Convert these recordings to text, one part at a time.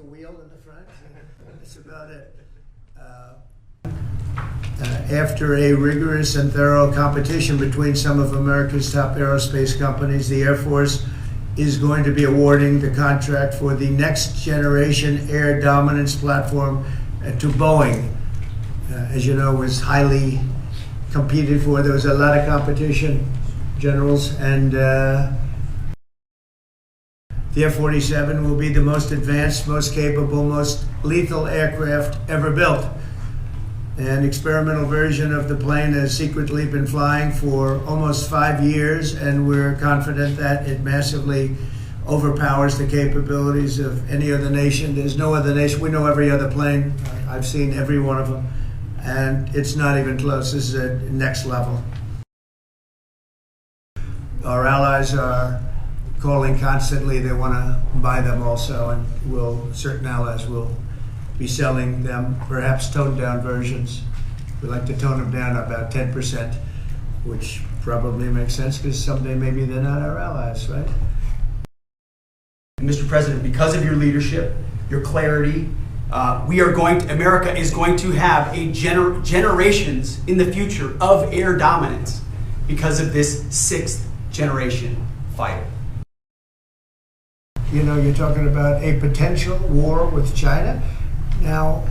wheel in the front. That's about it. After a rigorous and thorough competition between some of America's top aerospace companies, the Air Force is going to be awarding the contract for the next generation air dominance platform to Boeing. As you know, was highly competed for. There was a lot of competition, generals, and the F-47 will be the most advanced, most capable, most lethal aircraft ever built. An experimental version of the plane has secretly been flying for almost 5 years, and we're confident that it massively overpowers the capabilities of any other nation. There's no other nation. We know every other plane. I've seen every one of them, and it's not even close. This is a next level. Our allies are calling constantly. They want to buy them also, and certain allies will be selling them, perhaps toned down versions. We like to tone them down about 10%, which probably makes sense because someday maybe they're not our allies, right? Mr. President, because of your leadership, your clarity, America is going to have generations in the future of air dominance because of this sixth generation fighter. You know, you're talking about a potential war with China. Now,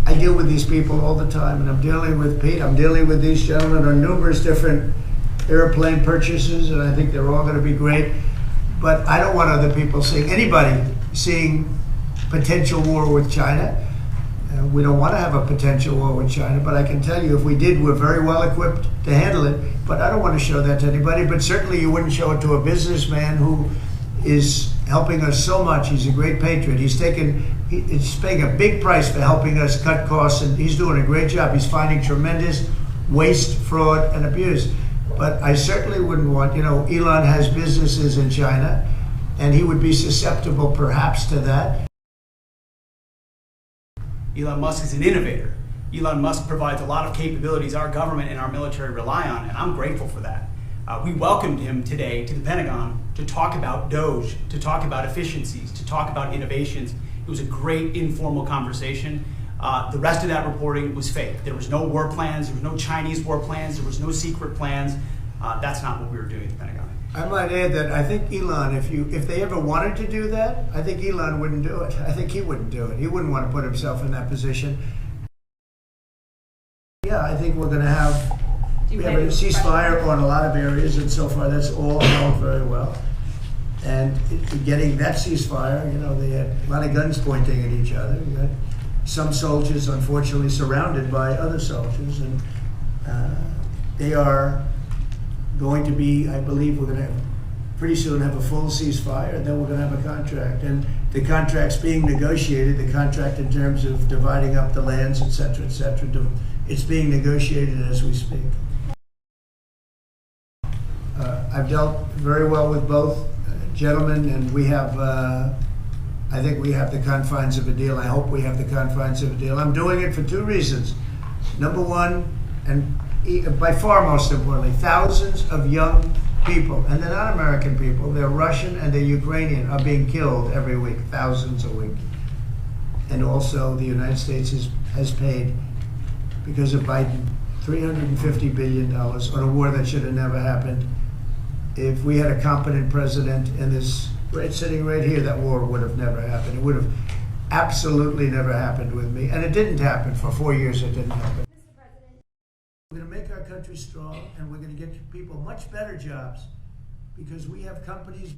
I deal with these people all the time, and I'm dealing with Pete, I'm dealing with these gentlemen on numerous different airplane purchases, and I think they're all going to be great. But I don't want other people anybody seeing potential war with China. We don't want to have a potential war with China, but I can tell you if we did, we're very well equipped to handle it. But I don't want to show that to anybody, but certainly you wouldn't show it to a businessman who is helping us so much. He's a great patriot. He's paying a big price for helping us cut costs, and he's doing a great job. He's finding tremendous waste, fraud, and abuse. But I certainly wouldn't want, Elon has businesses in China, and he would be susceptible perhaps to that. Elon Musk is an innovator. Elon Musk provides a lot of capabilities our government and our military rely on, and I'm grateful for that. We welcomed him today to the Pentagon to talk about DOGE, to talk about efficiencies, to talk about innovations. It was a great informal conversation. The rest of that reporting was fake. There was no war plans, there was no Chinese war plans, there was no secret plans. That's not what we were doing at the Pentagon. I might add that I think Elon, if they ever wanted to do that, I think Elon wouldn't do it. I think he wouldn't do it. He wouldn't want to put himself in that position. Yeah, I think we're going to have a ceasefire on a lot of areas, and so far that's all held very well. And getting that ceasefire, they had a lot of guns pointing at each other. You had some soldiers, unfortunately, surrounded by other soldiers, and they are going to be, I believe, we're going to pretty soon have a full ceasefire, and then we're going to have a contract. And the contract's being negotiated, the contract in terms of dividing up the lands, et cetera, it's being negotiated as we speak. I've dealt very well with both gentlemen, and we have, I think we have the confines of a deal. I hope we have the confines of a deal. I'm doing it for two reasons. Number one, and by far most importantly, thousands of young people, and they're not American people, they're Russian and they're Ukrainian, are being killed every week, thousands a week. And also the United States has paid, because of Biden, $350 billion on a war that should have never happened. If we had a competent president and this sitting right here, that war would have never happened. It would have absolutely never happened with me. And it didn't happen. For 4 years, it didn't happen. Mr. President. We're going to make our country strong, and we're going to get people much better jobs because we have companies